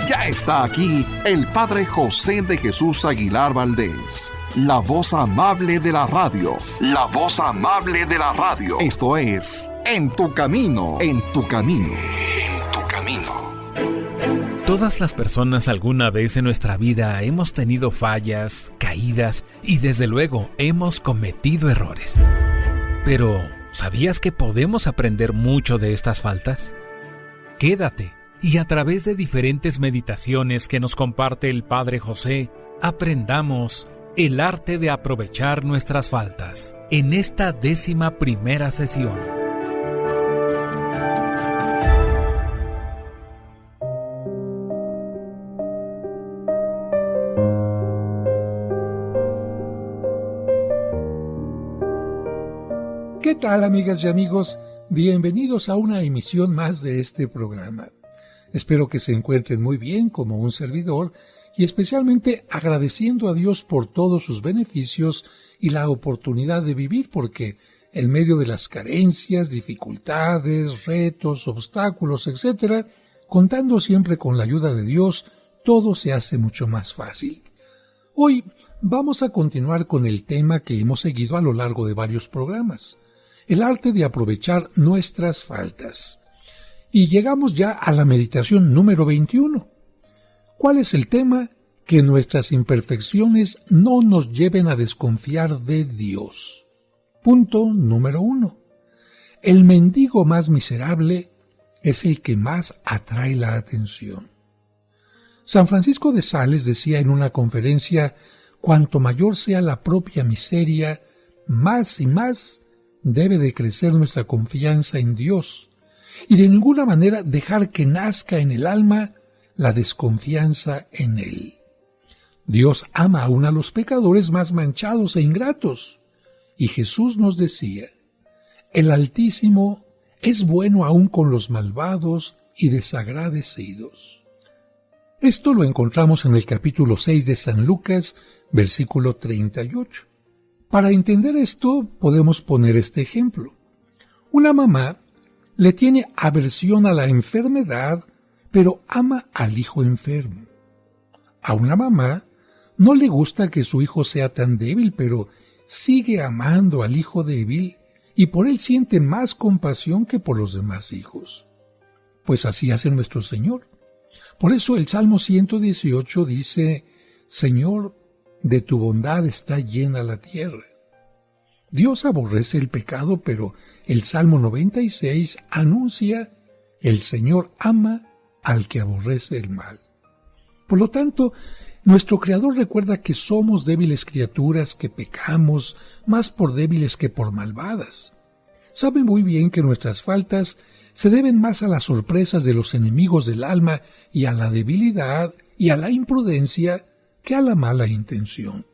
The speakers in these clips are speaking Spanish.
Ya está aquí el Padre José de Jesús Aguilar Valdés, la voz amable de la radio. La voz amable de la radio. Esto es En tu Camino, en tu Camino, en tu Camino. Todas las personas alguna vez en nuestra vida hemos tenido fallas, caídas y desde luego hemos cometido errores. Pero, ¿sabías que podemos aprender mucho de estas faltas? Quédate y a través de diferentes meditaciones que nos comparte el Padre José, aprendamos el arte de aprovechar nuestras faltas en esta 11ª sesión. ¿Qué tal, amigas y amigos? Bienvenidos a una emisión más de este programa. Espero que se encuentren muy bien como un servidor y especialmente agradeciendo a Dios por todos sus beneficios y la oportunidad de vivir, porque en medio de las carencias, dificultades, retos, obstáculos, etc., contando siempre con la ayuda de Dios, todo se hace mucho más fácil. Hoy vamos a continuar con el tema que hemos seguido a lo largo de varios programas, el arte de aprovechar nuestras faltas. Y llegamos ya a la meditación número 21. ¿Cuál es el tema? Que nuestras imperfecciones no nos lleven a desconfiar de Dios. Punto número 1. El mendigo más miserable es el que más atrae la atención. San Francisco de Sales decía en una conferencia: cuanto mayor sea la propia miseria, más y más debe de crecer nuestra confianza en Dios, y de ninguna manera dejar que nazca en el alma la desconfianza en Él. Dios ama aún a los pecadores más manchados e ingratos, y Jesús nos decía: el Altísimo es bueno aún con los malvados y desagradecidos. Esto lo encontramos en el capítulo 6 de San Lucas, versículo 38. Para entender esto, podemos poner este ejemplo. Una mamá le tiene aversión a la enfermedad, pero ama al hijo enfermo. A una mamá no le gusta que su hijo sea tan débil, pero sigue amando al hijo débil y por él siente más compasión que por los demás hijos. Pues así hace nuestro Señor. Por eso el Salmo 118 dice: Señor, de tu bondad está llena la tierra. Dios aborrece el pecado, pero el Salmo 96 anuncia: el Señor ama al que aborrece el mal. Por lo tanto, nuestro Creador recuerda que somos débiles criaturas, que pecamos más por débiles que por malvadas. Sabe muy bien que nuestras faltas se deben más a las sorpresas de los enemigos del alma y a la debilidad y a la imprudencia que a la mala intención.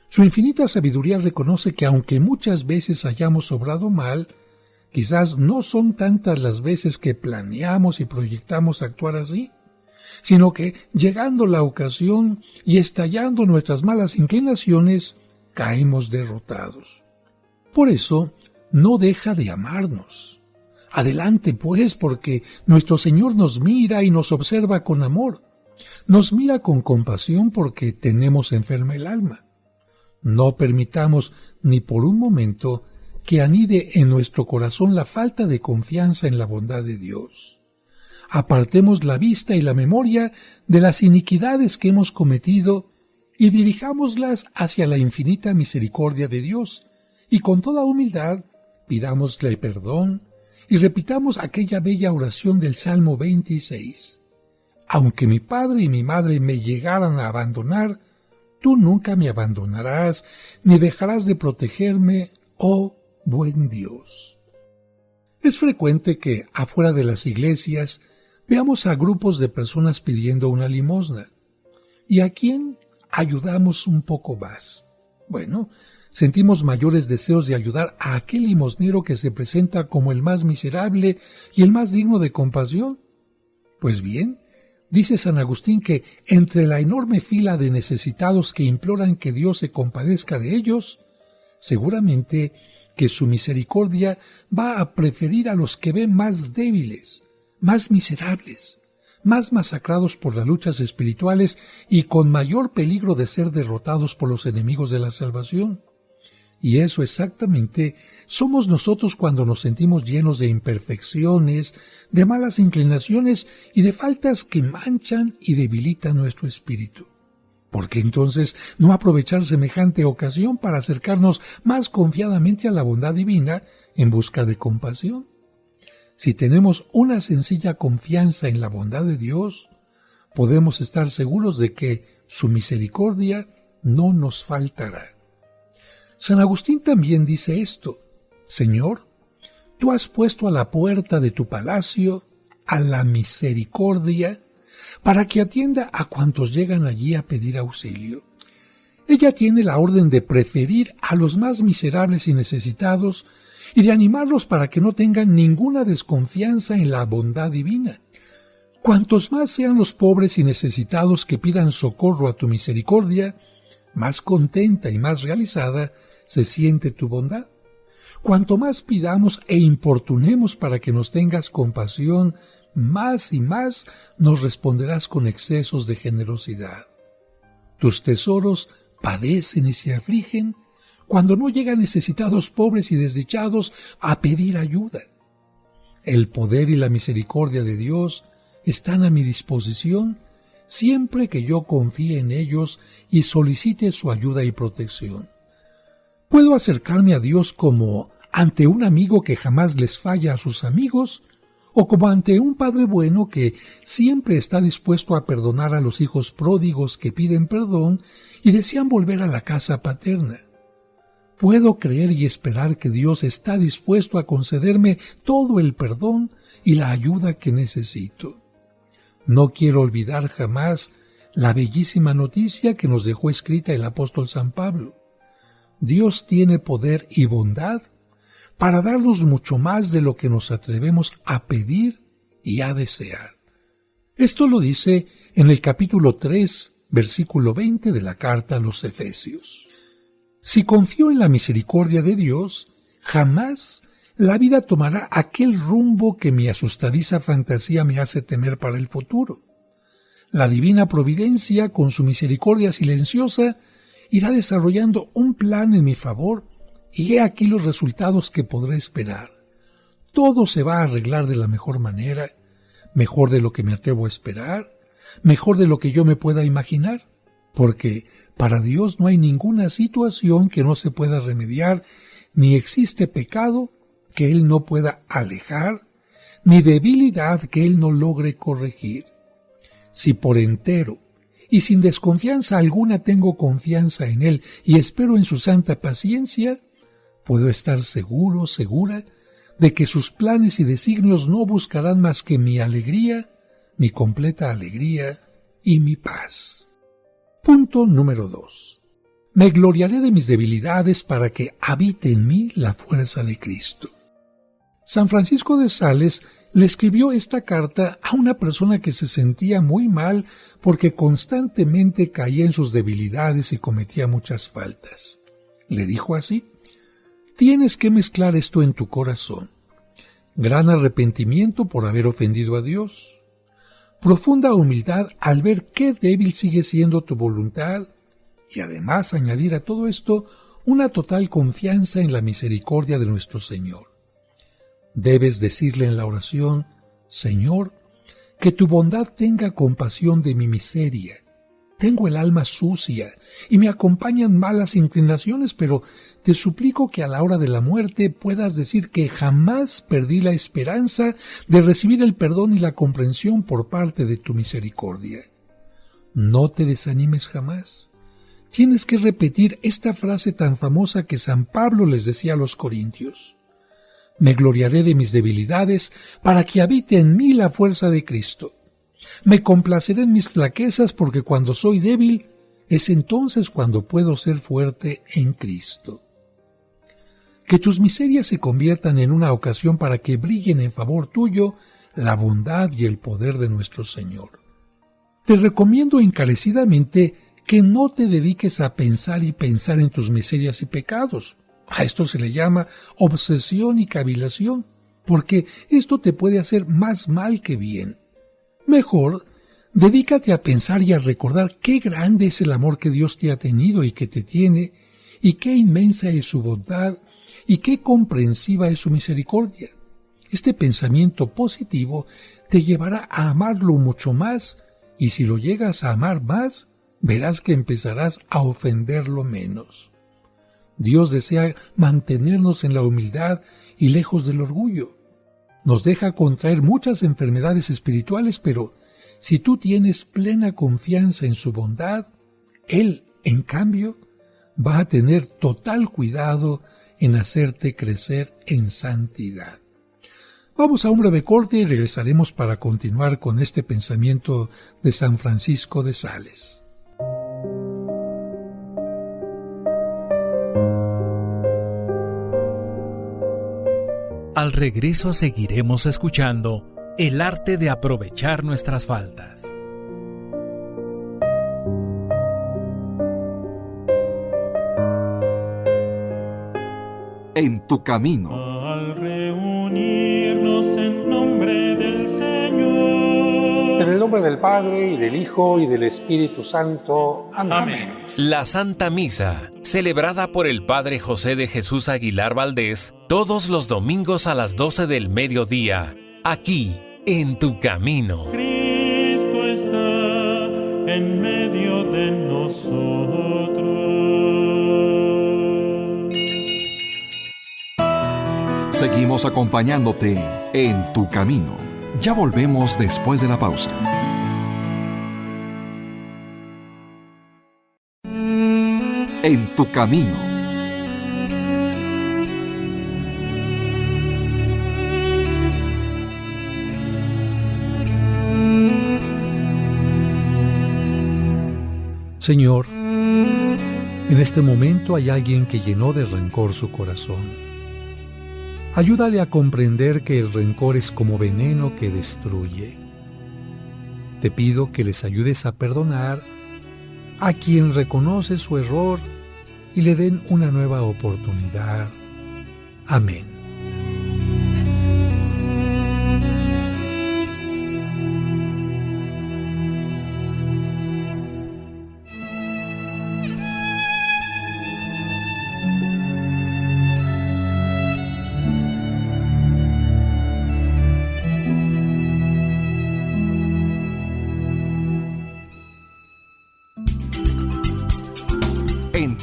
Su infinita sabiduría reconoce que aunque muchas veces hayamos obrado mal, quizás no son tantas las veces que planeamos y proyectamos actuar así, sino que, llegando la ocasión y estallando nuestras malas inclinaciones, caemos derrotados. Por eso, no deja de amarnos. Adelante, pues, porque nuestro Señor nos mira y nos observa con amor. Nos mira con compasión porque tenemos enferma el alma. No permitamos ni por un momento que anide en nuestro corazón la falta de confianza en la bondad de Dios. Apartemos la vista y la memoria de las iniquidades que hemos cometido y dirijámoslas hacia la infinita misericordia de Dios, y con toda humildad pidámosle perdón y repitamos aquella bella oración del Salmo 26. Aunque mi padre y mi madre me llegaran a abandonar, tú nunca me abandonarás, ni dejarás de protegerme, oh buen Dios. Es frecuente que, afuera de las iglesias, veamos a grupos de personas pidiendo una limosna. ¿Y a quién ayudamos un poco más? Bueno, sentimos mayores deseos de ayudar a aquel limosnero que se presenta como el más miserable y el más digno de compasión. Pues bien, dice San Agustín que entre la enorme fila de necesitados que imploran que Dios se compadezca de ellos, seguramente que su misericordia va a preferir a los que ven más débiles, más miserables, más masacrados por las luchas espirituales y con mayor peligro de ser derrotados por los enemigos de la salvación. Y eso exactamente somos nosotros cuando nos sentimos llenos de imperfecciones, de malas inclinaciones y de faltas que manchan y debilitan nuestro espíritu. ¿Por qué entonces no aprovechar semejante ocasión para acercarnos más confiadamente a la bondad divina en busca de compasión? Si tenemos una sencilla confianza en la bondad de Dios, podemos estar seguros de que su misericordia no nos faltará. San Agustín también dice esto: Señor, tú has puesto a la puerta de tu palacio a la misericordia para que atienda a cuantos llegan allí a pedir auxilio. Ella tiene la orden de preferir a los más miserables y necesitados y de animarlos para que no tengan ninguna desconfianza en la bondad divina. Cuantos más sean los pobres y necesitados que pidan socorro a tu misericordia, más contenta y más realizada se siente tu bondad. Cuanto más pidamos e importunemos para que nos tengas compasión, más y más nos responderás con excesos de generosidad. Tus tesoros padecen y se afligen cuando no llegan necesitados, pobres y desdichados a pedir ayuda. El poder y la misericordia de Dios están a mi disposición siempre que yo confíe en ellos y solicite su ayuda y protección. Puedo acercarme a Dios como ante un amigo que jamás les falla a sus amigos, o como ante un padre bueno que siempre está dispuesto a perdonar a los hijos pródigos que piden perdón y desean volver a la casa paterna. Puedo creer y esperar que Dios está dispuesto a concederme todo el perdón y la ayuda que necesito. No quiero olvidar jamás la bellísima noticia que nos dejó escrita el apóstol San Pablo. Dios tiene poder y bondad para darnos mucho más de lo que nos atrevemos a pedir y a desear. Esto lo dice en el capítulo 3, versículo 20 de la carta a los Efesios. Si confío en la misericordia de Dios, jamás la vida tomará aquel rumbo que mi asustadiza fantasía me hace temer para el futuro. La divina providencia, con su misericordia silenciosa, irá desarrollando un plan en mi favor, y he aquí los resultados que podré esperar. Todo se va a arreglar de la mejor manera, mejor de lo que me atrevo a esperar, mejor de lo que yo me pueda imaginar, porque para Dios no hay ninguna situación que no se pueda remediar, ni existe pecado que Él no pueda alejar, ni debilidad que Él no logre corregir. Si por entero y sin desconfianza alguna tengo confianza en Él y espero en su santa paciencia, puedo estar seguro, segura, de que sus planes y designios no buscarán más que mi alegría, mi completa alegría y mi paz. Punto número 2. Me gloriaré de mis debilidades para que habite en mí la fuerza de Cristo. San Francisco de Sales le escribió esta carta a una persona que se sentía muy mal porque constantemente caía en sus debilidades y cometía muchas faltas. Le dijo así: tienes que mezclar esto en tu corazón. Gran arrepentimiento por haber ofendido a Dios. Profunda humildad al ver qué débil sigue siendo tu voluntad. Y además añadir a todo esto una total confianza en la misericordia de nuestro Señor. Debes decirle en la oración: Señor, que tu bondad tenga compasión de mi miseria. Tengo el alma sucia y me acompañan malas inclinaciones, pero te suplico que a la hora de la muerte puedas decir que jamás perdí la esperanza de recibir el perdón y la comprensión por parte de tu misericordia. No te desanimes jamás. Tienes que repetir esta frase tan famosa que San Pablo les decía a los corintios: me gloriaré de mis debilidades para que habite en mí la fuerza de Cristo. Me complaceré en mis flaquezas porque cuando soy débil es entonces cuando puedo ser fuerte en Cristo. Que tus miserias se conviertan en una ocasión para que brillen en favor tuyo la bondad y el poder de nuestro Señor. Te recomiendo encarecidamente que no te dediques a pensar y pensar en tus miserias y pecados. A esto se le llama obsesión y cavilación, porque esto te puede hacer más mal que bien. Mejor, dedícate a pensar y a recordar qué grande es el amor que Dios te ha tenido y que te tiene, y qué inmensa es su bondad, y qué comprensiva es su misericordia. Este pensamiento positivo te llevará a amarlo mucho más, y si lo llegas a amar más, verás que empezarás a ofenderlo menos. Dios desea mantenernos en la humildad y lejos del orgullo. Nos deja contraer muchas enfermedades espirituales, pero si tú tienes plena confianza en su bondad, Él, en cambio, va a tener total cuidado en hacerte crecer en santidad. Vamos a un breve corte y regresaremos para continuar con este pensamiento de San Francisco de Sales. Al regreso seguiremos escuchando el arte de aprovechar nuestras faltas. En tu camino. Al reunirnos en nombre del Señor. En el nombre del Padre, y del Hijo, y del Espíritu Santo. Amén. La Santa Misa, celebrada por el Padre José de Jesús Aguilar Valdés, todos los domingos a las 12 del mediodía, aquí, en tu camino. Cristo está en medio de nosotros. Seguimos acompañándote en tu camino. Ya volvemos después de la pausa. En tu camino. Señor, en este momento hay alguien que llenó de rencor su corazón. Ayúdale a comprender que el rencor es como veneno que destruye. Te pido que les ayudes a perdonar a quien reconoce su error y le den una nueva oportunidad. Amén.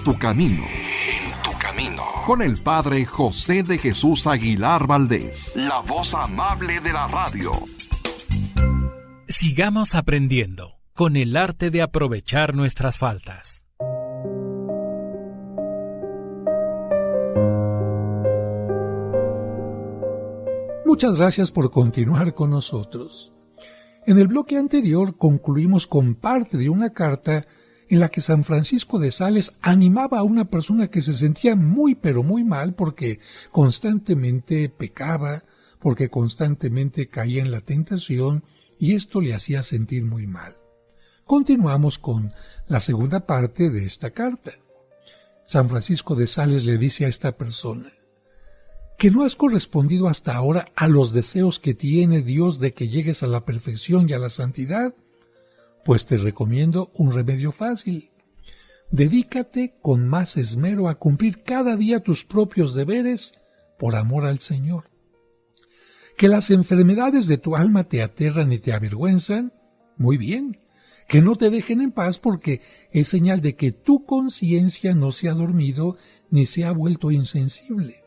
Tu camino. En tu camino. Con el Padre José de Jesús Aguilar Valdés. La voz amable de la radio. Sigamos aprendiendo con el arte de aprovechar nuestras faltas. Muchas gracias por continuar con nosotros. En el bloque anterior concluimos con parte de una carta en la que San Francisco de Sales animaba a una persona que se sentía muy pero muy mal porque constantemente pecaba, porque constantemente caía en la tentación y esto le hacía sentir muy mal. Continuamos con la segunda parte de esta carta. San Francisco de Sales le dice a esta persona: que no has correspondido hasta ahora a los deseos que tiene Dios de que llegues a la perfección y a la santidad, pues te recomiendo un remedio fácil. Dedícate con más esmero a cumplir cada día tus propios deberes por amor al Señor. Que las enfermedades de tu alma te aterran y te avergüenzan, muy bien. Que no te dejen en paz porque es señal de que tu conciencia no se ha dormido ni se ha vuelto insensible.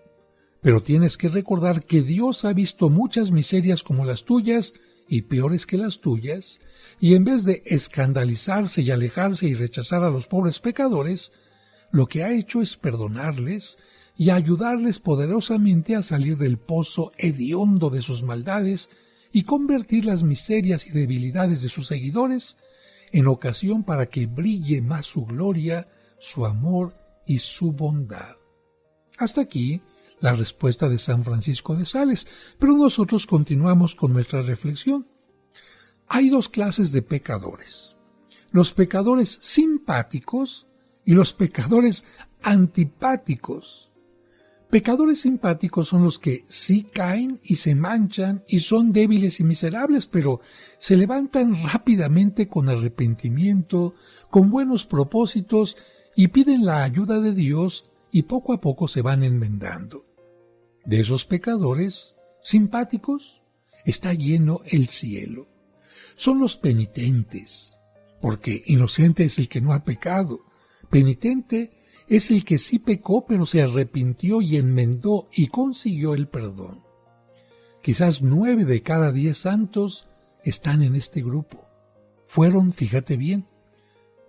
Pero tienes que recordar que Dios ha visto muchas miserias como las tuyas y peores que las tuyas, y en vez de escandalizarse y alejarse y rechazar a los pobres pecadores, lo que ha hecho es perdonarles y ayudarles poderosamente a salir del pozo hediondo de sus maldades y convertir las miserias y debilidades de sus seguidores en ocasión para que brille más su gloria, su amor y su bondad. Hasta aquí la respuesta de San Francisco de Sales, pero nosotros continuamos con nuestra reflexión. Hay dos clases de pecadores: los pecadores simpáticos y los pecadores antipáticos. Pecadores simpáticos son los que sí caen y se manchan y son débiles y miserables, pero se levantan rápidamente con arrepentimiento, con buenos propósitos y piden la ayuda de Dios y poco a poco se van enmendando. De esos pecadores simpáticos está lleno el cielo. Son los penitentes, porque inocente es el que no ha pecado. Penitente es el que sí pecó, pero se arrepintió y enmendó y consiguió el perdón. Quizás 9 de cada 10 santos están en este grupo. Fueron, fíjate bien,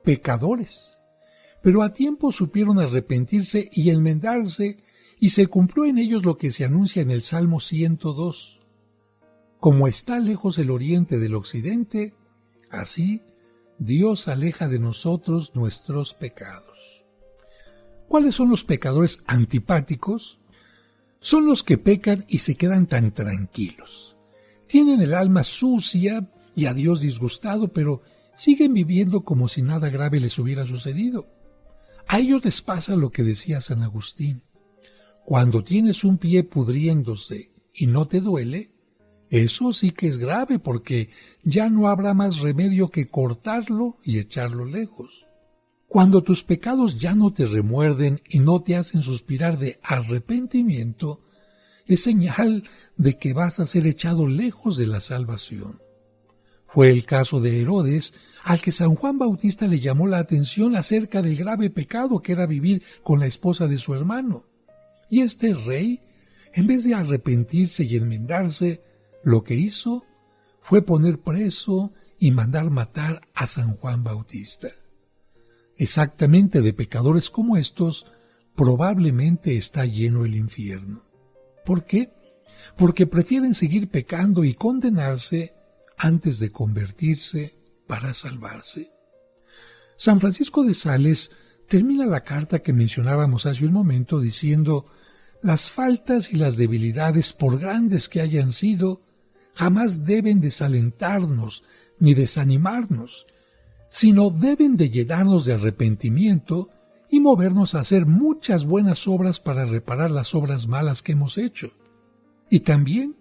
pecadores, pero a tiempo supieron arrepentirse y enmendarse, y se cumplió en ellos lo que se anuncia en el Salmo 102. Como está lejos el oriente del occidente, así Dios aleja de nosotros nuestros pecados. ¿Cuáles son los pecadores antipáticos? Son los que pecan y se quedan tan tranquilos. Tienen el alma sucia y a Dios disgustado, pero siguen viviendo como si nada grave les hubiera sucedido. A ellos les pasa lo que decía San Agustín. Cuando tienes un pie pudriéndose y no te duele, eso sí que es grave, porque ya no habrá más remedio que cortarlo y echarlo lejos. Cuando tus pecados ya no te remuerden y no te hacen suspirar de arrepentimiento, es señal de que vas a ser echado lejos de la salvación. Fue el caso de Herodes, al que San Juan Bautista le llamó la atención acerca del grave pecado que era vivir con la esposa de su hermano. Y este rey, en vez de arrepentirse y enmendarse, lo que hizo fue poner preso y mandar matar a San Juan Bautista. Exactamente de pecadores como estos, probablemente está lleno el infierno. ¿Por qué? Porque prefieren seguir pecando y condenarse antes de convertirse para salvarse. San Francisco de Sales termina la carta que mencionábamos hace un momento diciendo: las faltas y las debilidades, por grandes que hayan sido, jamás deben desalentarnos ni desanimarnos, sino deben de llenarnos de arrepentimiento y movernos a hacer muchas buenas obras para reparar las obras malas que hemos hecho. Y también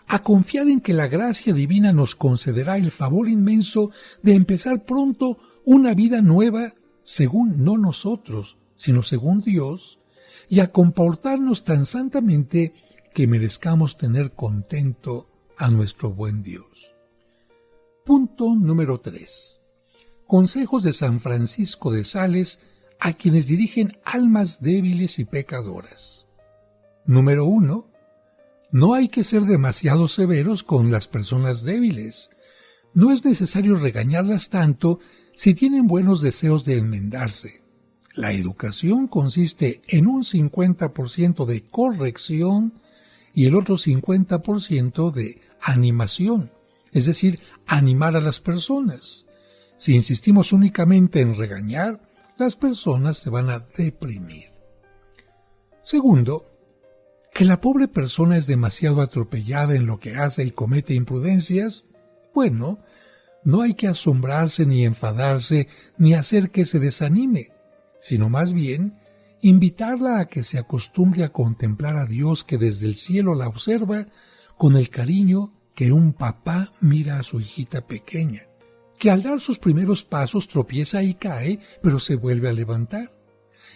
a confiar en que la gracia divina nos concederá el favor inmenso de empezar pronto una vida nueva, según no nosotros, sino según Dios, y a comportarnos tan santamente que merezcamos tener contento a nuestro buen Dios. Punto número 3. Consejos de San Francisco de Sales a quienes dirigen almas débiles y pecadoras. Número 1. No hay que ser demasiado severos con las personas débiles. No es necesario regañarlas tanto si tienen buenos deseos de enmendarse. La educación consiste en un 50% de corrección y el otro 50% de animación, es decir, animar a las personas. Si insistimos únicamente en regañar, las personas se van a deprimir. Segundo, que la pobre persona es demasiado atropellada en lo que hace y comete imprudencias, bueno, no hay que asombrarse ni enfadarse ni hacer que se desanime, sino más bien invitarla a que se acostumbre a contemplar a Dios que desde el cielo la observa con el cariño que un papá mira a su hijita pequeña, que al dar sus primeros pasos tropieza y cae, pero se vuelve a levantar,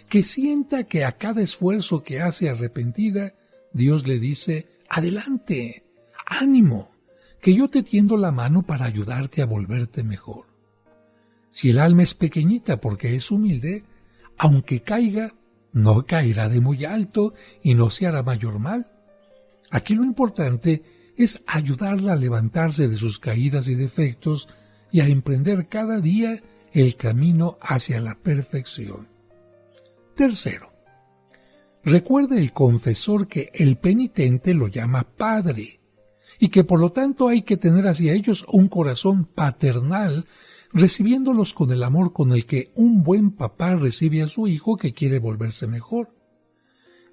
que sienta que a cada esfuerzo que hace arrepentida, Dios le dice: adelante, ánimo, que yo te tiendo la mano para ayudarte a volverte mejor. Si el alma es pequeñita porque es humilde, aunque caiga, no caerá de muy alto y no se hará mayor mal. Aquí lo importante es ayudarla a levantarse de sus caídas y defectos y a emprender cada día el camino hacia la perfección. Tercero, recuerde el confesor que el penitente lo llama padre y que por lo tanto hay que tener hacia ellos un corazón paternal, recibiéndolos con el amor con el que un buen papá recibe a su hijo que quiere volverse mejor.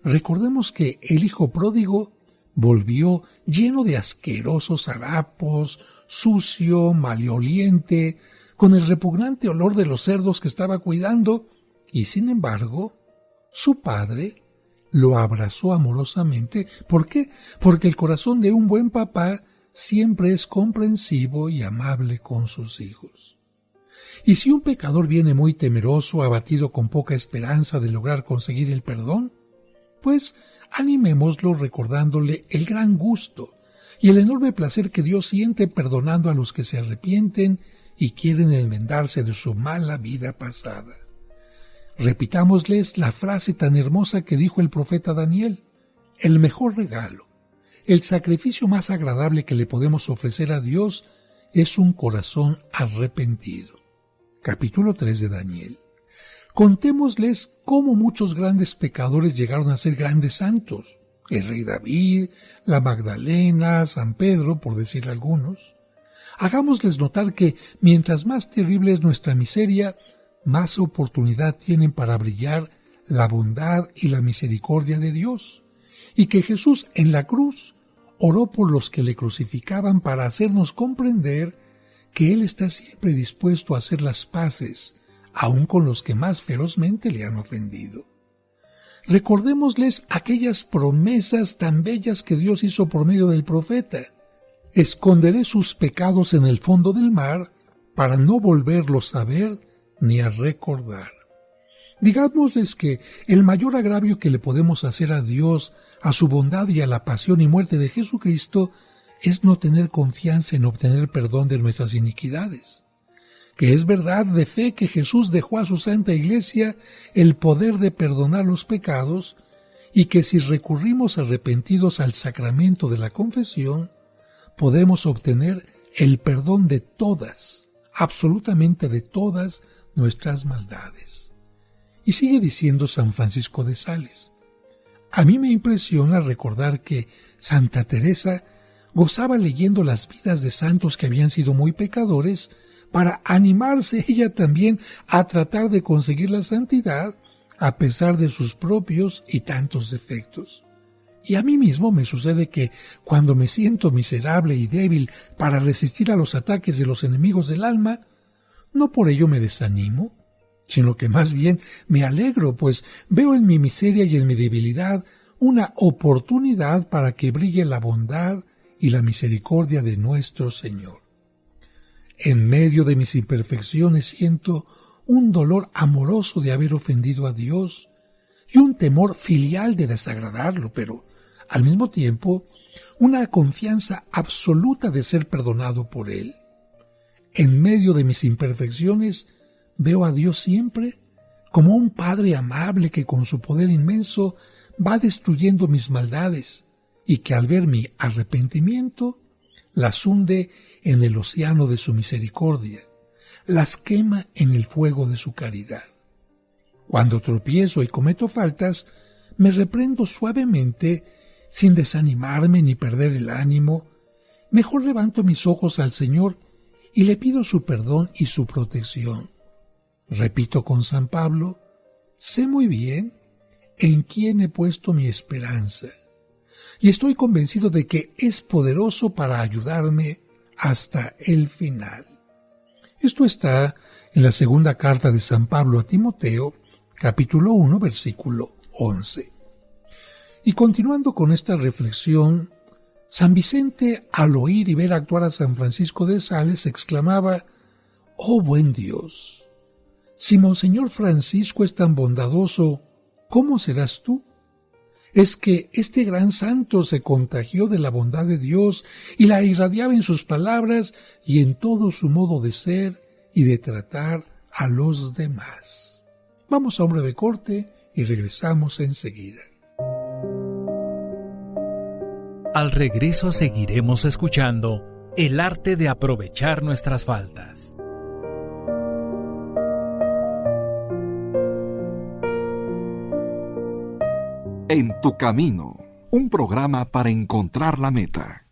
Recordemos que el hijo pródigo volvió lleno de asquerosos harapos, sucio, maloliente, con el repugnante olor de los cerdos que estaba cuidando, y sin embargo, su padre lo abrazó amorosamente. ¿Por qué? Porque el corazón de un buen papá siempre es comprensivo y amable con sus hijos. Y si un pecador viene muy temeroso, abatido con poca esperanza de lograr conseguir el perdón, pues animémoslo recordándole el gran gusto y el enorme placer que Dios siente perdonando a los que se arrepienten y quieren enmendarse de su mala vida pasada. Repitámosles la frase tan hermosa que dijo el profeta Daniel: el mejor regalo, el sacrificio más agradable que le podemos ofrecer a Dios es un corazón arrepentido. Capítulo 3 de Daniel. Contémosles cómo muchos grandes pecadores llegaron a ser grandes santos. El rey David, la Magdalena, San Pedro, por decirle algunos. Hagámosles notar que mientras más terrible es nuestra miseria, más oportunidad tienen para brillar la bondad y la misericordia de Dios, y que Jesús en la cruz oró por los que le crucificaban para hacernos comprender que Él está siempre dispuesto a hacer las paces, aun con los que más ferozmente le han ofendido. Recordémosles aquellas promesas tan bellas que Dios hizo por medio del profeta. Esconderé sus pecados en el fondo del mar para no volverlos a ver ni a recordar. Digámosles que el mayor agravio que le podemos hacer a Dios, a su bondad y a la pasión y muerte de Jesucristo es no tener confianza en obtener perdón de nuestras iniquidades. Que es verdad de fe que Jesús dejó a su Santa Iglesia el poder de perdonar los pecados y que si recurrimos arrepentidos al sacramento de la confesión, podemos obtener el perdón de todas, absolutamente de todas nuestras maldades. Y sigue diciendo San Francisco de Sales: a mí me impresiona recordar que Santa Teresa gozaba leyendo las vidas de santos que habían sido muy pecadores para animarse ella también a tratar de conseguir la santidad a pesar de sus propios y tantos defectos. Y a mí mismo me sucede que cuando me siento miserable y débil para resistir a los ataques de los enemigos del alma, no por ello me desanimo, sino que más bien me alegro, pues veo en mi miseria y en mi debilidad una oportunidad para que brille la bondad y la misericordia de nuestro Señor. En medio de mis imperfecciones siento un dolor amoroso de haber ofendido a Dios y un temor filial de desagradarlo, pero al mismo tiempo una confianza absoluta de ser perdonado por Él. En medio de mis imperfecciones veo a Dios siempre como un Padre amable que con su poder inmenso va destruyendo mis maldades y que al ver mi arrepentimiento las hunde en el océano de su misericordia, las quema en el fuego de su caridad. Cuando tropiezo y cometo faltas, me reprendo suavemente sin desanimarme ni perder el ánimo. Mejor levanto mis ojos al Señor y le pido su perdón y su protección. Repito con San Pablo: sé muy bien en quién he puesto mi esperanza, y estoy convencido de que es poderoso para ayudarme hasta el final. Esto está en la segunda carta de San Pablo a Timoteo, capítulo 1, versículo 11. Y continuando con esta reflexión, San Vicente, al oír y ver actuar a San Francisco de Sales, exclamaba: «Oh buen Dios, si Monseñor Francisco es tan bondadoso, ¿cómo serás tú? Es que este gran santo se contagió de la bondad de Dios y la irradiaba en sus palabras y en todo su modo de ser y de tratar a los demás». Vamos a un breve corte y regresamos enseguida. Al regreso seguiremos escuchando el arte de aprovechar nuestras faltas. En tu camino, un programa para encontrar la meta.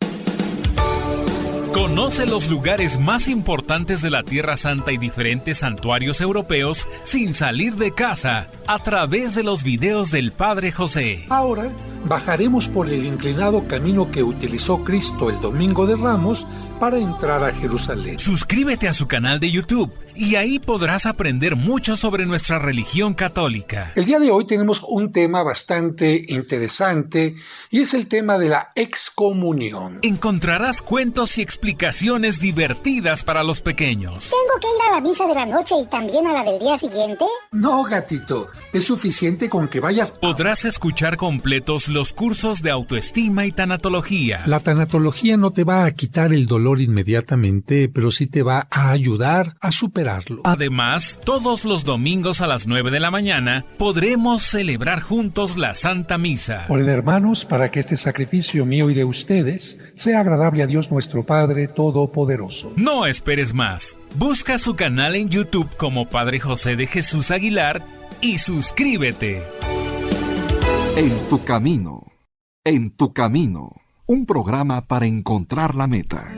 Conoce los lugares más importantes de la Tierra Santa y diferentes santuarios europeos sin salir de casa a través de los videos del Padre José. Ahora bajaremos por el inclinado camino que utilizó Cristo el Domingo de Ramos para entrar a Jerusalén. Suscríbete a su canal de YouTube y ahí podrás aprender mucho sobre nuestra religión católica. El día de hoy tenemos un tema bastante interesante y es el tema de la excomunión. Encontrarás cuentos y explicaciones divertidas para los pequeños. ¿Tengo que ir a la misa de la noche y también a la del día siguiente? No, gatito, es suficiente con que vayas. Podrás escuchar completos los cursos de autoestima y tanatología. La tanatología no te va a quitar el dolor inmediatamente, pero sí te va a ayudar a superarlo. Además, todos los domingos a las 9 de la mañana podremos celebrar juntos la Santa Misa. Oren, hermanos, para que este sacrificio mío y de ustedes sea agradable a Dios nuestro Padre Todopoderoso. No esperes más. Busca su canal en YouTube como Padre José de Jesús Aguilar y suscríbete. En tu camino, un programa para encontrar la meta.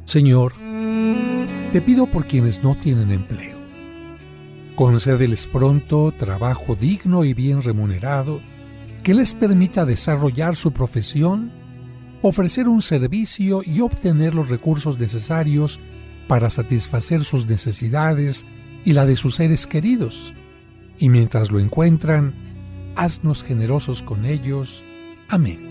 Señor, te pido por quienes no tienen empleo. Concédeles pronto trabajo digno y bien remunerado que les permita desarrollar su profesión, ofrecer un servicio y obtener los recursos necesarios para satisfacer sus necesidades y la de sus seres queridos. Y mientras lo encuentran, haznos generosos con ellos. Amén.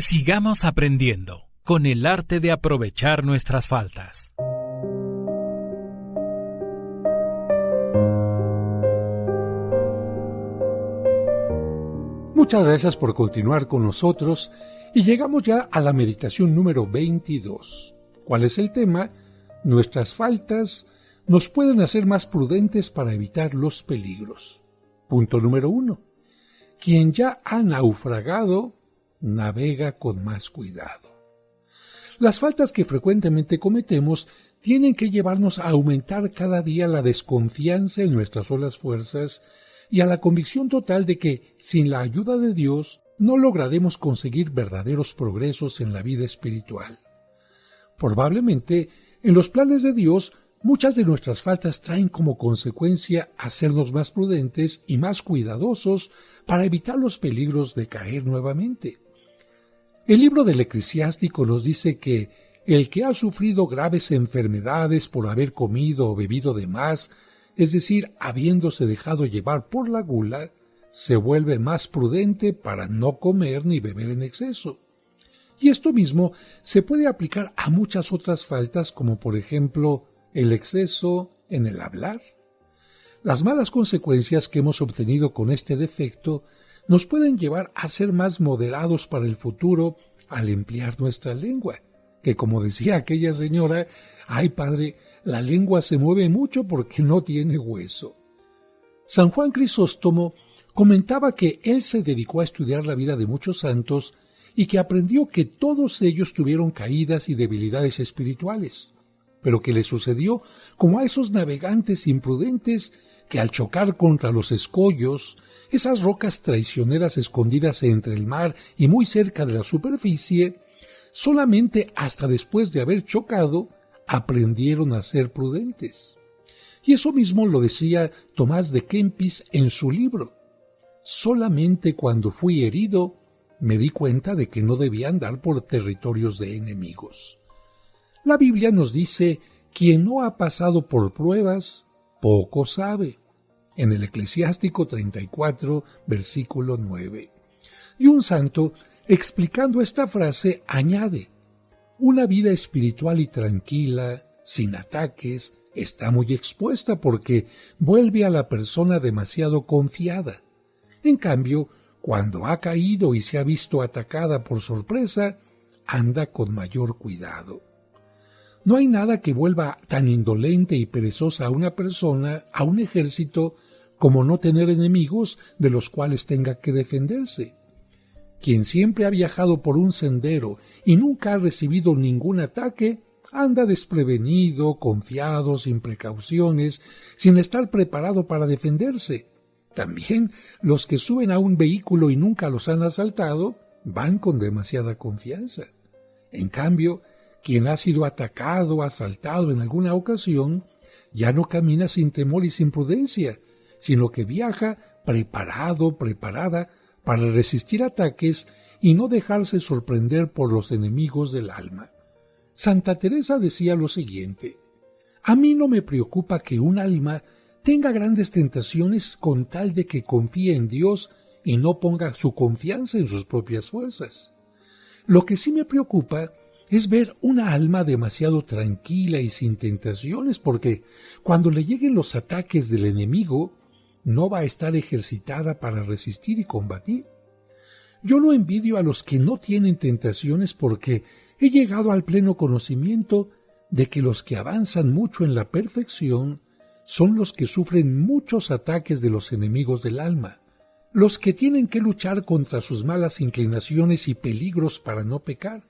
Sigamos aprendiendo con el arte de aprovechar nuestras faltas. Muchas gracias por continuar con nosotros y llegamos ya a la meditación número 22. ¿Cuál es el tema? Nuestras faltas nos pueden hacer más prudentes para evitar los peligros. Punto número 1. Quien ya ha naufragado, navega con más cuidado. Las faltas que frecuentemente cometemos tienen que llevarnos a aumentar cada día la desconfianza en nuestras solas fuerzas y a la convicción total de que, sin la ayuda de Dios, no lograremos conseguir verdaderos progresos en la vida espiritual. Probablemente, en los planes de Dios, muchas de nuestras faltas traen como consecuencia hacernos más prudentes y más cuidadosos para evitar los peligros de caer nuevamente. El libro del Eclesiástico nos dice que el que ha sufrido graves enfermedades por haber comido o bebido de más, es decir, habiéndose dejado llevar por la gula, se vuelve más prudente para no comer ni beber en exceso. Y esto mismo se puede aplicar a muchas otras faltas, como por ejemplo el exceso en el hablar. Las malas consecuencias que hemos obtenido con este defecto nos pueden llevar a ser más moderados para el futuro al emplear nuestra lengua, que como decía aquella señora, ¡ay padre, la lengua se mueve mucho porque no tiene hueso! San Juan Crisóstomo comentaba que él se dedicó a estudiar la vida de muchos santos y que aprendió que todos ellos tuvieron caídas y debilidades espirituales, pero que le sucedió como a esos navegantes imprudentes que al chocar contra los escollos, esas rocas traicioneras escondidas entre el mar y muy cerca de la superficie, solamente hasta después de haber chocado, aprendieron a ser prudentes. Y eso mismo lo decía Tomás de Kempis en su libro. Solamente cuando fui herido, me di cuenta de que no debía andar por territorios de enemigos. La Biblia nos dice, quien no ha pasado por pruebas, poco sabe. En el Eclesiástico 34, versículo 9. Y un santo, explicando esta frase, añade, una vida espiritual y tranquila, sin ataques, está muy expuesta porque vuelve a la persona demasiado confiada. En cambio, cuando ha caído y se ha visto atacada por sorpresa, anda con mayor cuidado. No hay nada que vuelva tan indolente y perezosa a una persona, a un ejército, como no tener enemigos de los cuales tenga que defenderse. Quien siempre ha viajado por un sendero y nunca ha recibido ningún ataque, anda desprevenido, confiado, sin precauciones, sin estar preparado para defenderse. También los que suben a un vehículo y nunca los han asaltado, van con demasiada confianza. En cambio, quien ha sido atacado o asaltado en alguna ocasión, ya no camina sin temor y sin prudencia, sino que viaja preparado, preparada, para resistir ataques y no dejarse sorprender por los enemigos del alma. Santa Teresa decía lo siguiente: a mí no me preocupa que un alma tenga grandes tentaciones con tal de que confíe en Dios y no ponga su confianza en sus propias fuerzas. Lo que sí me preocupa es ver una alma demasiado tranquila y sin tentaciones, porque cuando le lleguen los ataques del enemigo, no va a estar ejercitada para resistir y combatir. Yo no envidio a los que no tienen tentaciones, porque he llegado al pleno conocimiento de que los que avanzan mucho en la perfección son los que sufren muchos ataques de los enemigos del alma, los que tienen que luchar contra sus malas inclinaciones y peligros para no pecar.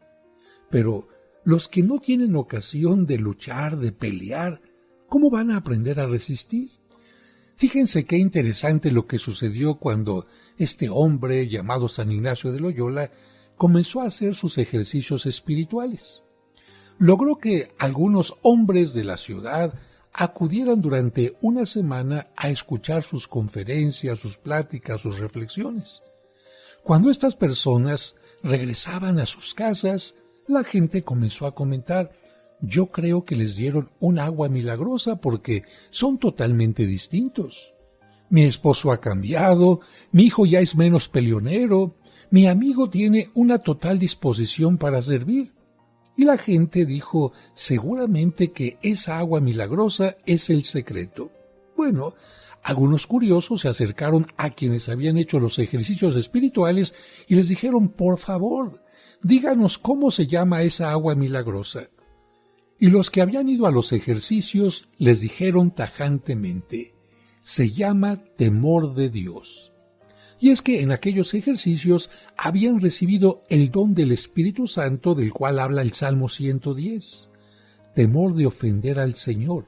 Pero los que no tienen ocasión de luchar, de pelear, ¿cómo van a aprender a resistir? Fíjense qué interesante lo que sucedió cuando este hombre llamado San Ignacio de Loyola comenzó a hacer sus ejercicios espirituales. Logró que algunos hombres de la ciudad acudieran durante una semana a escuchar sus conferencias, sus pláticas, sus reflexiones. Cuando estas personas regresaban a sus casas, la gente comenzó a comentar: yo creo que les dieron un agua milagrosa porque son totalmente distintos. Mi esposo ha cambiado, mi hijo ya es menos peleonero, mi amigo tiene una total disposición para servir. Y la gente dijo: seguramente que esa agua milagrosa es el secreto. Bueno, algunos curiosos se acercaron a quienes habían hecho los ejercicios espirituales y les dijeron: por favor, díganos cómo se llama esa agua milagrosa. Y los que habían ido a los ejercicios les dijeron tajantemente: se llama temor de Dios. Y es que en aquellos ejercicios habían recibido el don del Espíritu Santo, del cual habla el Salmo 110, temor de ofender al Señor.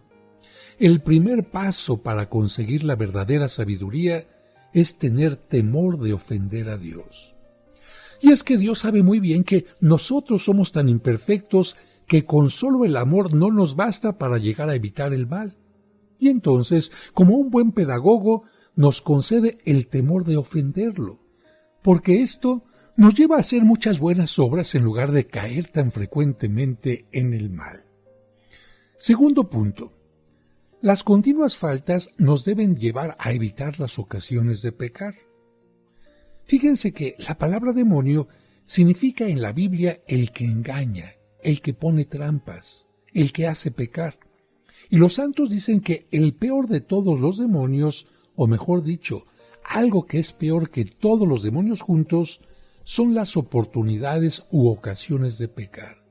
El primer paso para conseguir la verdadera sabiduría es tener temor de ofender a Dios. Y es que Dios sabe muy bien que nosotros somos tan imperfectos que con solo el amor no nos basta para llegar a evitar el mal. Y entonces, como un buen pedagogo, nos concede el temor de ofenderlo, porque esto nos lleva a hacer muchas buenas obras en lugar de caer tan frecuentemente en el mal. Segundo punto: las continuas faltas nos deben llevar a evitar las ocasiones de pecar. Fíjense que la palabra demonio significa en la Biblia el que engaña, el que pone trampas, el que hace pecar. Y los santos dicen que el peor de todos los demonios, o mejor dicho, algo que es peor que todos los demonios juntos, son las oportunidades u ocasiones de pecar.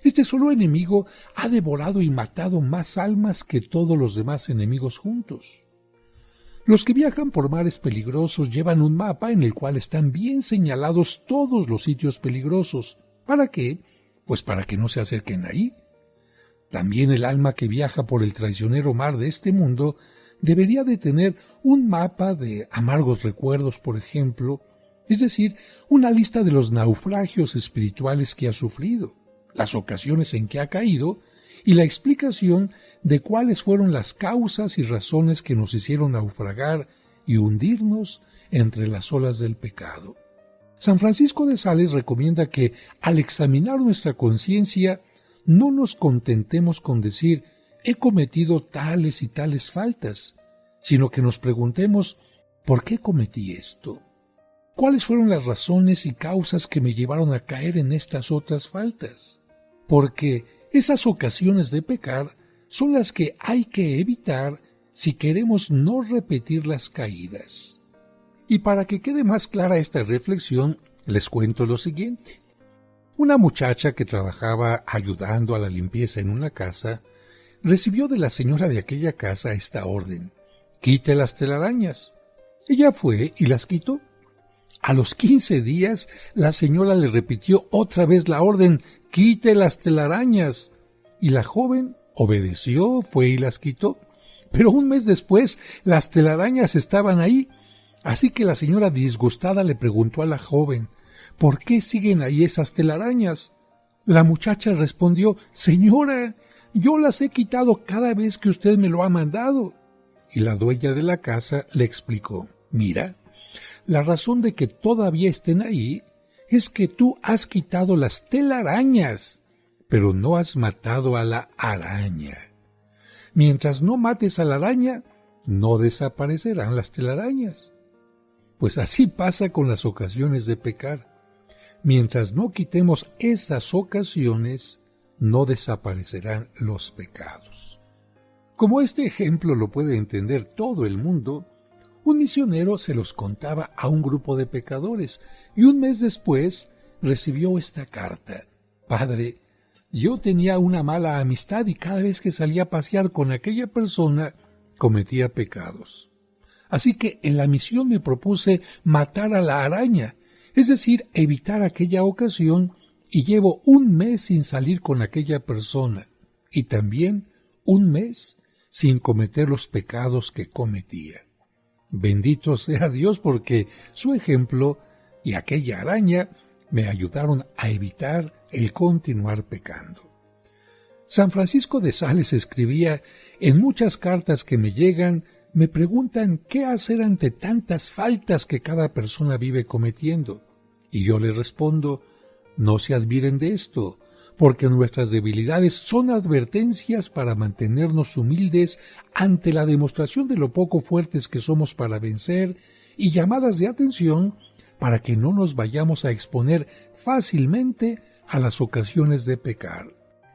Este solo enemigo ha devorado y matado más almas que todos los demás enemigos juntos. Los que viajan por mares peligrosos llevan un mapa en el cual están bien señalados todos los sitios peligrosos. ¿Para qué? Pues para que no se acerquen ahí. También el alma que viaja por el traicionero mar de este mundo debería de tener un mapa de amargos recuerdos, por ejemplo, es decir, una lista de los naufragios espirituales que ha sufrido, las ocasiones en que ha caído y la explicación de cuáles fueron las causas y razones que nos hicieron naufragar y hundirnos entre las olas del pecado. San Francisco de Sales recomienda que, al examinar nuestra conciencia, no nos contentemos con decir: he cometido tales y tales faltas, sino que nos preguntemos: ¿por qué cometí esto? ¿Cuáles fueron las razones y causas que me llevaron a caer en estas otras faltas? Porque esas ocasiones de pecar son las que hay que evitar si queremos no repetir las caídas. Y para que quede más clara esta reflexión, les cuento lo siguiente. Una muchacha que trabajaba ayudando a la limpieza en una casa recibió de la señora de aquella casa esta orden: quite las telarañas. Ella fue y las quitó. A los 15 días, la señora le repitió otra vez la orden: quite las telarañas. Y la joven obedeció, fue y las quitó. Pero un mes después, las telarañas estaban ahí. Así que la señora, disgustada, le preguntó a la joven: ¿por qué siguen ahí esas telarañas? La muchacha respondió: señora, yo las he quitado cada vez que usted me lo ha mandado. Y la dueña de la casa le explicó: mira, la razón de que todavía estén ahí es que tú has quitado las telarañas, pero no has matado a la araña. Mientras no mates a la araña, no desaparecerán las telarañas. Pues así pasa con las ocasiones de pecar. Mientras no quitemos esas ocasiones, no desaparecerán los pecados. Como este ejemplo lo puede entender todo el mundo, un misionero se los contaba a un grupo de pecadores y un mes después recibió esta carta: Padre, yo tenía una mala amistad y cada vez que salía a pasear con aquella persona cometía pecados. Así que en la misión me propuse matar a la araña, es decir, evitar aquella ocasión, y llevo un mes sin salir con aquella persona y también un mes sin cometer los pecados que cometía. Bendito sea Dios, porque su ejemplo y aquella araña me ayudaron a evitar el continuar pecando. San Francisco de Sales escribía: en muchas cartas que me llegan me preguntan qué hacer ante tantas faltas que cada persona vive cometiendo. Y yo le respondo: no se admiren de esto, porque nuestras debilidades son advertencias para mantenernos humildes ante la demostración de lo poco fuertes que somos para vencer, y llamadas de atención para que no nos vayamos a exponer fácilmente a las ocasiones de pecar.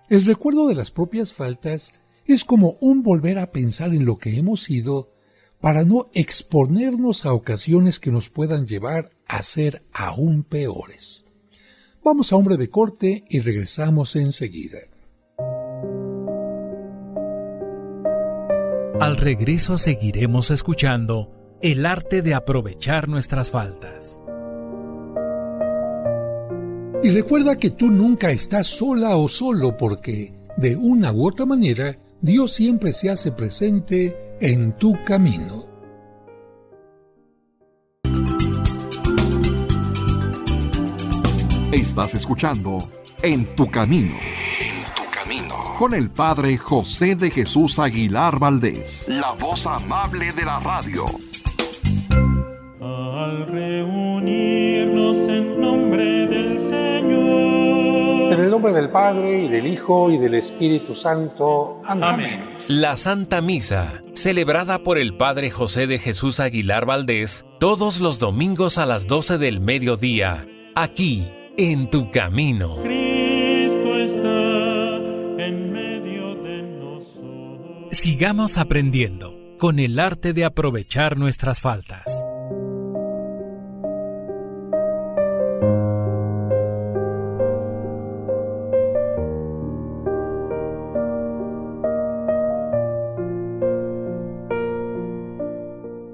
El recuerdo de las propias faltas es como un volver a pensar en lo que hemos sido para no exponernos a ocasiones que nos puedan llevar a ser aún peores. Vamos a un breve corte y regresamos enseguida. Al regreso seguiremos escuchando el arte de aprovechar nuestras faltas. Y recuerda que tú nunca estás sola o solo, porque de una u otra manera Dios siempre se hace presente en tu camino. Estás escuchando En tu Camino. En tu Camino. Con el Padre José de Jesús Aguilar Valdés, la voz amable de la radio. Al reunirnos en nombre del Señor. En el nombre del Padre, y del Hijo, y del Espíritu Santo. Amén. Amén. La Santa Misa, celebrada por el Padre José de Jesús Aguilar Valdés, todos los domingos a las 12 del mediodía, aquí, en tu camino. Cristo está en medio de nosotros. Sigamos aprendiendo con el arte de aprovechar nuestras faltas.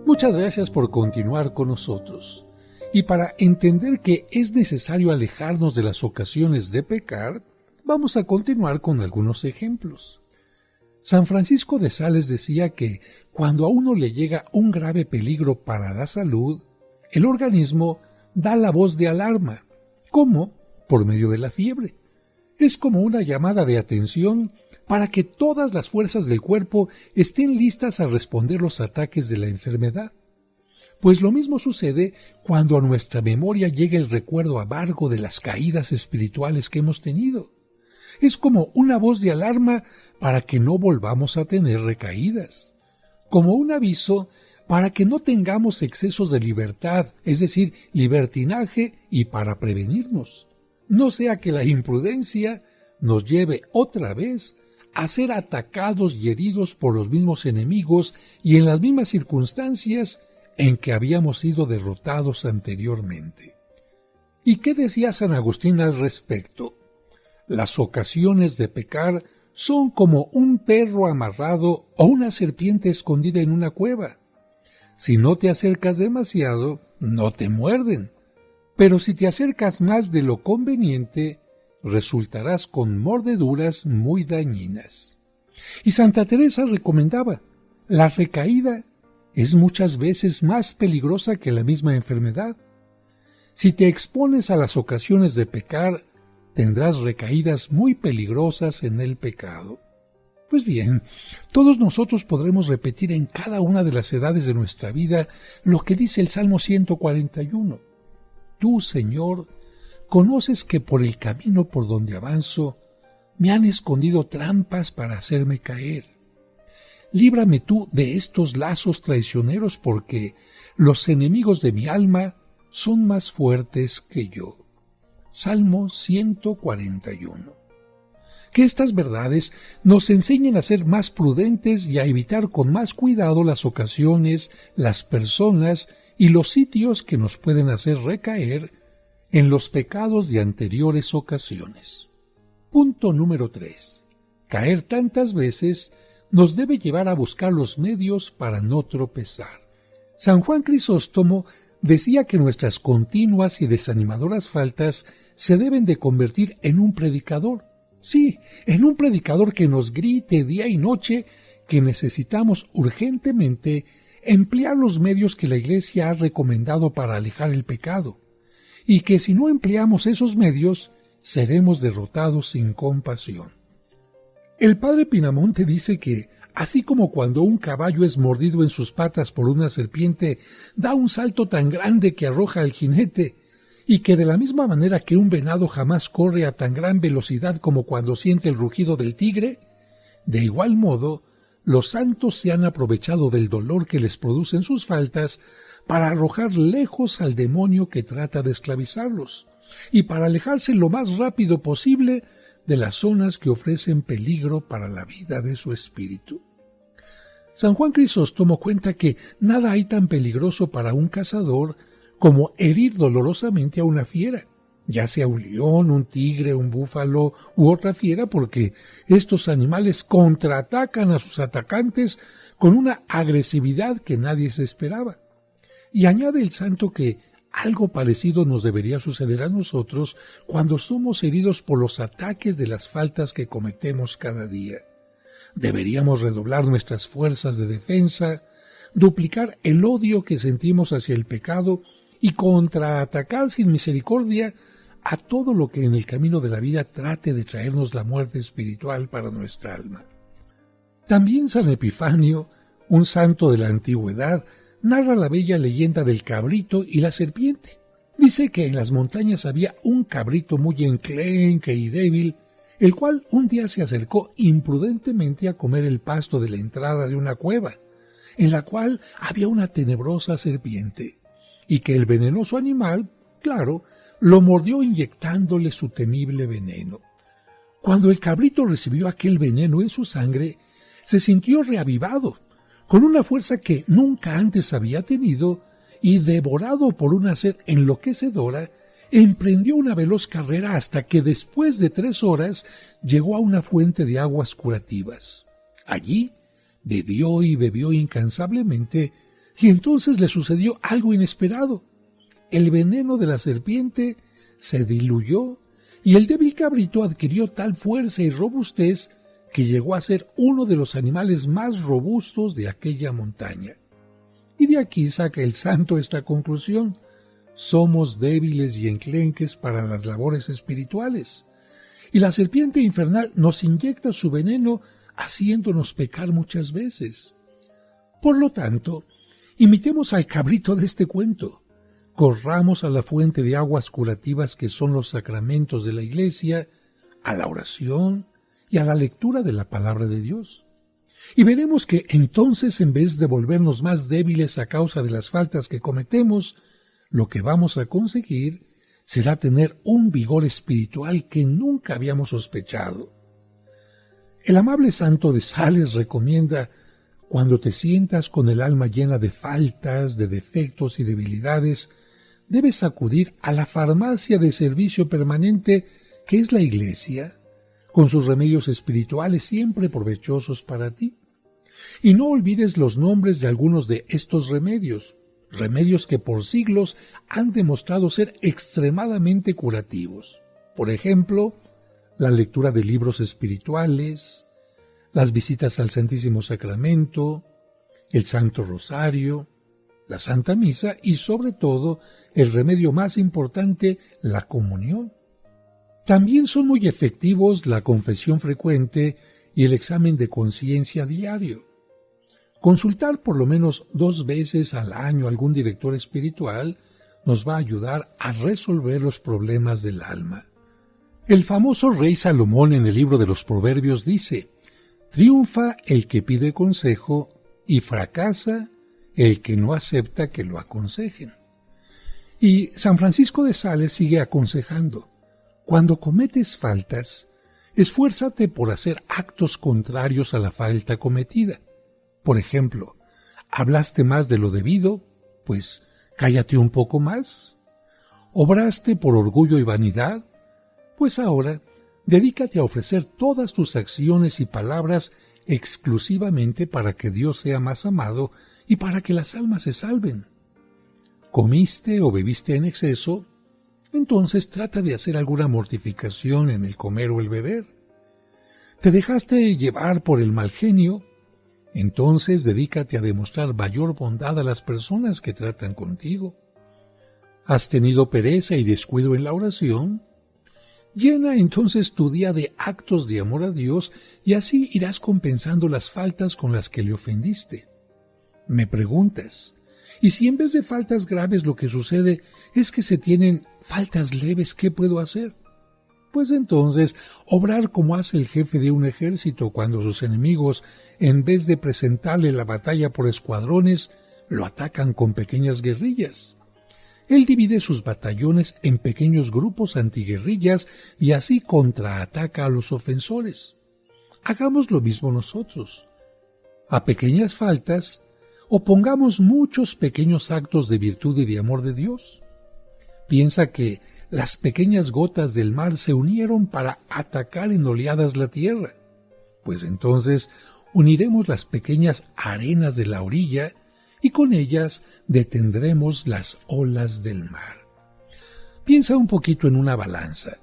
Muchas gracias por continuar con nosotros. Y para entender que es necesario alejarnos de las ocasiones de pecar, vamos a continuar con algunos ejemplos. San Francisco de Sales decía que cuando a uno le llega un grave peligro para la salud, el organismo da la voz de alarma. ¿Cómo? Por medio de la fiebre. Es como una llamada de atención para que todas las fuerzas del cuerpo estén listas a responder los ataques de la enfermedad. Pues lo mismo sucede cuando a nuestra memoria llega el recuerdo amargo de las caídas espirituales que hemos tenido. Es como una voz de alarma para que no volvamos a tener recaídas, como un aviso para que no tengamos excesos de libertad, es decir, libertinaje, y para prevenirnos. No sea que la imprudencia nos lleve otra vez a ser atacados y heridos por los mismos enemigos y en las mismas circunstancias en que habíamos sido derrotados anteriormente. ¿Y qué decía San Agustín al respecto? Las ocasiones de pecar son como un perro amarrado o una serpiente escondida en una cueva. Si no te acercas demasiado, no te muerden, pero si te acercas más de lo conveniente, resultarás con mordeduras muy dañinas. Y Santa Teresa recomendaba: la recaída es muchas veces más peligrosa que la misma enfermedad. Si te expones a las ocasiones de pecar, tendrás recaídas muy peligrosas en el pecado. Pues bien, todos nosotros podremos repetir en cada una de las edades de nuestra vida lo que dice el Salmo 141. Tú, Señor, conoces que por el camino por donde avanzo me han escondido trampas para hacerme caer. Líbrame tú de estos lazos traicioneros, porque los enemigos de mi alma son más fuertes que yo. Salmo 141. Que estas verdades nos enseñen a ser más prudentes y a evitar con más cuidado las ocasiones, las personas y los sitios que nos pueden hacer recaer en los pecados de anteriores ocasiones. Punto número 3. Caer tantas veces nos debe llevar a buscar los medios para no tropezar. San Juan Crisóstomo decía que nuestras continuas y desanimadoras faltas se deben de convertir en un predicador. Sí, en un predicador que nos grite día y noche que necesitamos urgentemente emplear los medios que la Iglesia ha recomendado para alejar el pecado, y que si no empleamos esos medios, seremos derrotados sin compasión. El padre Pinamonte dice que, así como cuando un caballo es mordido en sus patas por una serpiente, da un salto tan grande que arroja al jinete, y que de la misma manera que un venado jamás corre a tan gran velocidad como cuando siente el rugido del tigre, de igual modo, los santos se han aprovechado del dolor que les producen sus faltas para arrojar lejos al demonio que trata de esclavizarlos, y para alejarse lo más rápido posible de las zonas que ofrecen peligro para la vida de su espíritu. San Juan Crisóstomo cuenta que nada hay tan peligroso para un cazador como herir dolorosamente a una fiera, ya sea un león, un tigre, un búfalo u otra fiera, porque estos animales contraatacan a sus atacantes con una agresividad que nadie se esperaba. Y añade el santo que algo parecido nos debería suceder a nosotros cuando somos heridos por los ataques de las faltas que cometemos cada día. Deberíamos redoblar nuestras fuerzas de defensa, duplicar el odio que sentimos hacia el pecado y contraatacar sin misericordia a todo lo que en el camino de la vida trate de traernos la muerte espiritual para nuestra alma. También San Epifanio, un santo de la antigüedad, narra la bella leyenda del cabrito y la serpiente. Dice que en las montañas había un cabrito muy enclenque y débil, el cual un día se acercó imprudentemente a comer el pasto de la entrada de una cueva, en la cual había una tenebrosa serpiente, y que el venenoso animal, claro, lo mordió inyectándole su temible veneno. Cuando el cabrito recibió aquel veneno en su sangre, se sintió reavivado, con una fuerza que nunca antes había tenido, y devorado por una sed enloquecedora, emprendió una veloz carrera hasta que después de 3 horas llegó a una fuente de aguas curativas. Allí bebió y bebió incansablemente, y entonces le sucedió algo inesperado. El veneno de la serpiente se diluyó y el débil cabrito adquirió tal fuerza y robustez que llegó a ser uno de los animales más robustos de aquella montaña. Y de aquí saca el santo esta conclusión: somos débiles y enclenques para las labores espirituales, y la serpiente infernal nos inyecta su veneno haciéndonos pecar muchas veces. Por lo tanto, imitemos al cabrito de este cuento. Corramos a la fuente de aguas curativas que son los sacramentos de la Iglesia, a la oración y a la lectura de la palabra de Dios. Y veremos que entonces, en vez de volvernos más débiles a causa de las faltas que cometemos, lo que vamos a conseguir será tener un vigor espiritual que nunca habíamos sospechado. El amable santo de Sales recomienda: cuando te sientas con el alma llena de faltas, de defectos y debilidades, debes acudir a la farmacia de servicio permanente que es la Iglesia, con sus remedios espirituales siempre provechosos para ti. Y no olvides los nombres de algunos de estos remedios que por siglos han demostrado ser extremadamente curativos. Por ejemplo, la lectura de libros espirituales, las visitas al Santísimo Sacramento, el Santo Rosario, la Santa Misa y sobre todo el remedio más importante, la comunión. También son muy efectivos la confesión frecuente y el examen de conciencia diario. Consultar por lo menos 2 veces al año a algún director espiritual nos va a ayudar a resolver los problemas del alma. El famoso rey Salomón en el libro de los Proverbios dice: triunfa el que pide consejo y fracasa el que no acepta que lo aconsejen. Y San Francisco de Sales sigue aconsejando: cuando cometes faltas, esfuérzate por hacer actos contrarios a la falta cometida. Por ejemplo, ¿hablaste más de lo debido? Pues cállate un poco más. ¿Obraste por orgullo y vanidad? Pues ahora dedícate a ofrecer todas tus acciones y palabras exclusivamente para que Dios sea más amado y para que las almas se salven. ¿Comiste o bebiste en exceso? Entonces trata de hacer alguna mortificación en el comer o el beber. ¿Te dejaste llevar por el mal genio? Entonces dedícate a demostrar mayor bondad a las personas que tratan contigo. ¿Has tenido pereza y descuido en la oración? Llena entonces tu día de actos de amor a Dios y así irás compensando las faltas con las que le ofendiste. Me preguntas, ¿y si en vez de faltas graves lo que sucede es que se tienen faltas leves, qué puedo hacer? Pues entonces, obrar como hace el jefe de un ejército cuando sus enemigos, en vez de presentarle la batalla por escuadrones, lo atacan con pequeñas guerrillas. Él divide sus batallones en pequeños grupos antiguerrillas y así contraataca a los ofensores. Hagamos lo mismo nosotros. A pequeñas faltas, opongamos muchos pequeños actos de virtud y de amor de Dios. Piensa que las pequeñas gotas del mar se unieron para atacar en oleadas la tierra. Pues entonces uniremos las pequeñas arenas de la orilla y con ellas detendremos las olas del mar. Piensa un poquito en una balanza.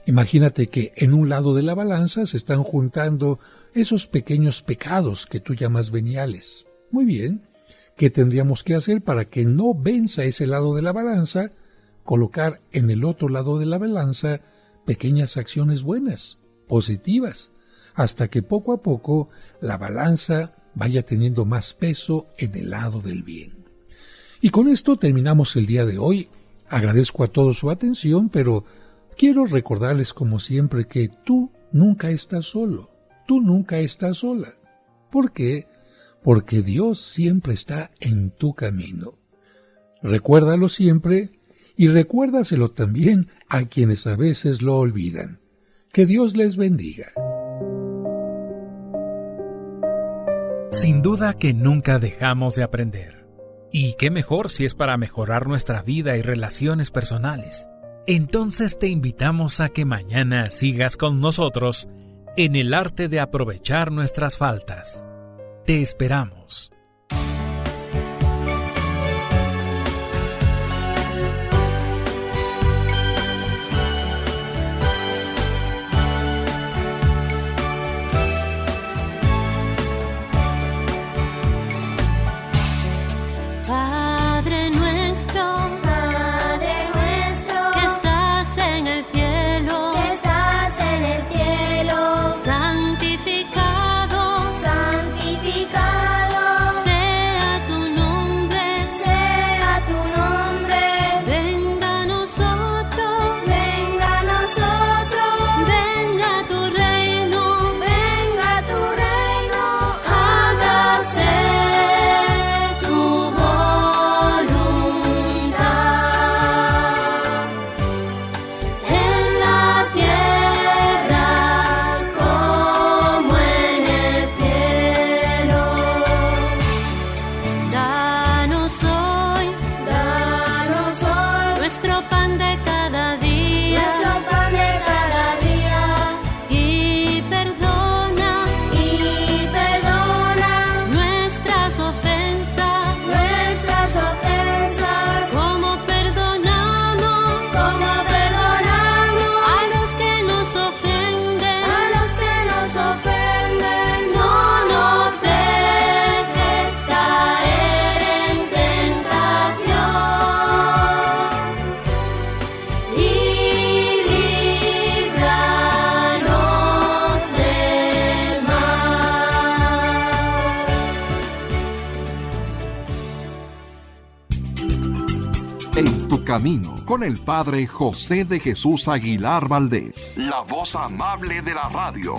Imagínate que en un lado de la balanza se están juntando esos pequeños pecados que tú llamas veniales. Muy bien, ¿qué tendríamos que hacer para que no venza ese lado de la balanza? Colocar en el otro lado de la balanza pequeñas acciones buenas, positivas, hasta que poco a poco la balanza vaya teniendo más peso en el lado del bien. Y con esto terminamos el día de hoy. Agradezco a todos su atención, pero quiero recordarles como siempre que tú nunca estás solo, tú nunca estás sola. ¿Por qué? Porque Dios siempre está en tu camino. Recuérdalo siempre y recuérdaselo también a quienes a veces lo olvidan. Que Dios les bendiga. Sin duda que nunca dejamos de aprender. Y qué mejor si es para mejorar nuestra vida y relaciones personales. Entonces te invitamos a que mañana sigas con nosotros en el arte de aprovechar nuestras faltas. Te esperamos. Santificado En tu camino, con el Padre José de Jesús Aguilar Valdés, la voz amable de la radio.